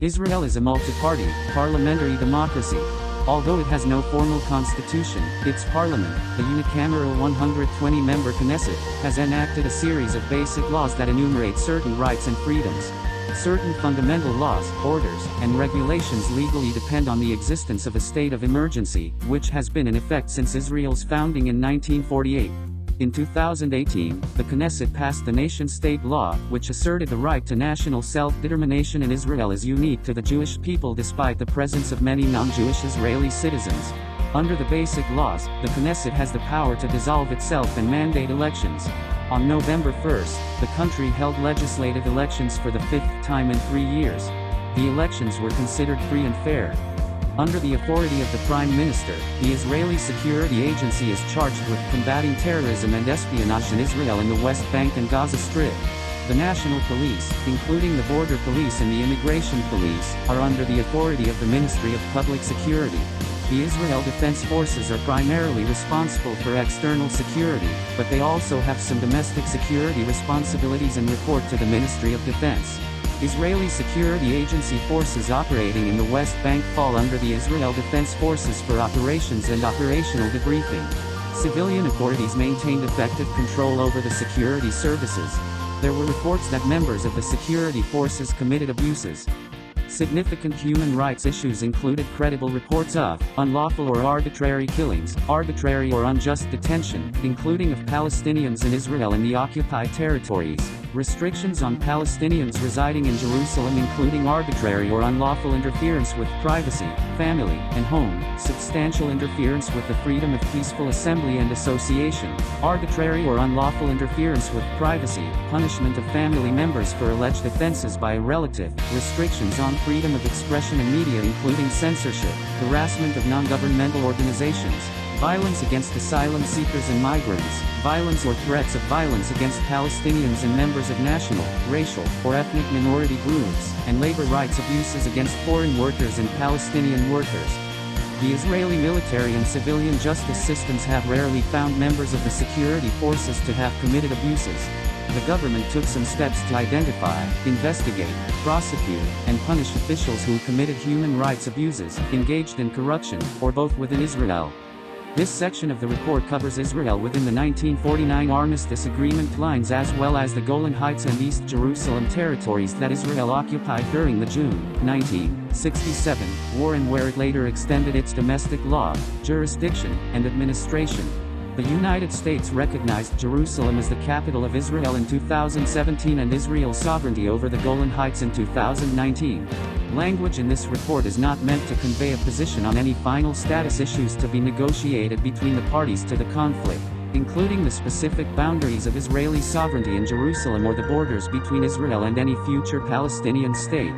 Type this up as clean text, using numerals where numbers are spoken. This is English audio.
Israel is a multi-party, parliamentary democracy. Although it has no formal constitution, its parliament, the unicameral 120-member Knesset, has enacted a series of basic laws that enumerate certain rights and freedoms. Certain fundamental laws, orders, and regulations legally depend on the existence of a state of emergency, which has been in effect since Israel's founding in 1948. In 2018, the Knesset passed the nation-state law, which asserted the right to national self-determination in Israel is unique to the Jewish people despite the presence of many non-Jewish Israeli citizens. Under the basic laws, the Knesset has the power to dissolve itself and mandate elections. On November 1st, the country held legislative elections for the fifth time in 3 years. The elections were considered free and fair. Under the authority of the Prime Minister, the Israeli Security Agency is charged with combating terrorism and espionage in Israel in the West Bank and Gaza Strip. The National Police, including the Border Police and the Immigration Police, are under the authority of the Ministry of Public Security. The Israel Defense Forces are primarily responsible for external security, but they also have some domestic security responsibilities and report to the Ministry of Defense. Israeli security agency forces operating in the West Bank fall under the Israel Defense Forces for operations and operational debriefing. Civilian authorities maintained effective control over the security services. There were reports that members of the security forces committed abuses. Significant human rights issues included credible reports of unlawful or arbitrary killings, arbitrary or unjust detention, including of Palestinians in Israel and the occupied territories, restrictions on Palestinians residing in Jerusalem including arbitrary or unlawful interference with privacy, family, and home, substantial interference with the freedom of peaceful assembly and association, arbitrary or unlawful interference with privacy, punishment of family members for alleged offenses by a relative, restrictions on freedom of expression and media including censorship, harassment of non-governmental organizations, violence against asylum seekers and migrants, violence or threats of violence against Palestinians and members of national, racial, or ethnic minority groups, and labor rights abuses against foreign workers and Palestinian workers. The Israeli military and civilian justice systems have rarely found members of the security forces to have committed abuses. The government took some steps to identify, investigate, prosecute, and punish officials who committed human rights abuses, engaged in corruption, or both within Israel. This section of the report covers Israel within the 1949 Armistice Agreement lines as well as the Golan Heights and East Jerusalem territories that Israel occupied during the June 1967 war and where it later extended its domestic law, jurisdiction, and administration. The United States recognized Jerusalem as the capital of Israel in 2017 and Israel's sovereignty over the Golan Heights in 2019. Language in this report is not meant to convey a position on any final status issues to be negotiated between the parties to the conflict, including the specific boundaries of Israeli sovereignty in Jerusalem or the borders between Israel and any future Palestinian state.